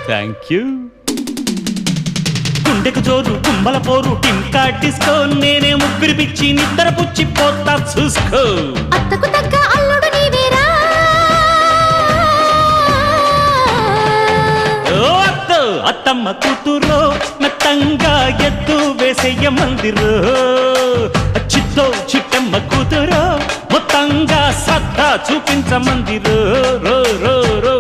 Thank you. గుండెకు జోరు గుమ్మల పోరు టింకా డిస్కో నేనే ముగ్గురి పిచ్చి నిద్ర పుచ్చి పోతా చూసుకో. అత్తకు తగ్గ అల్లుడు నీవేరా. ఓ అత్తో అత్తమ్మ కూతురో మెత్తంగా ఎద్దు వేసేయ మందిరో. చిత్తో చిట్టమ్మ కూతురో మొత్తంగా సత్తా చూపించమందిరో. రో రో రో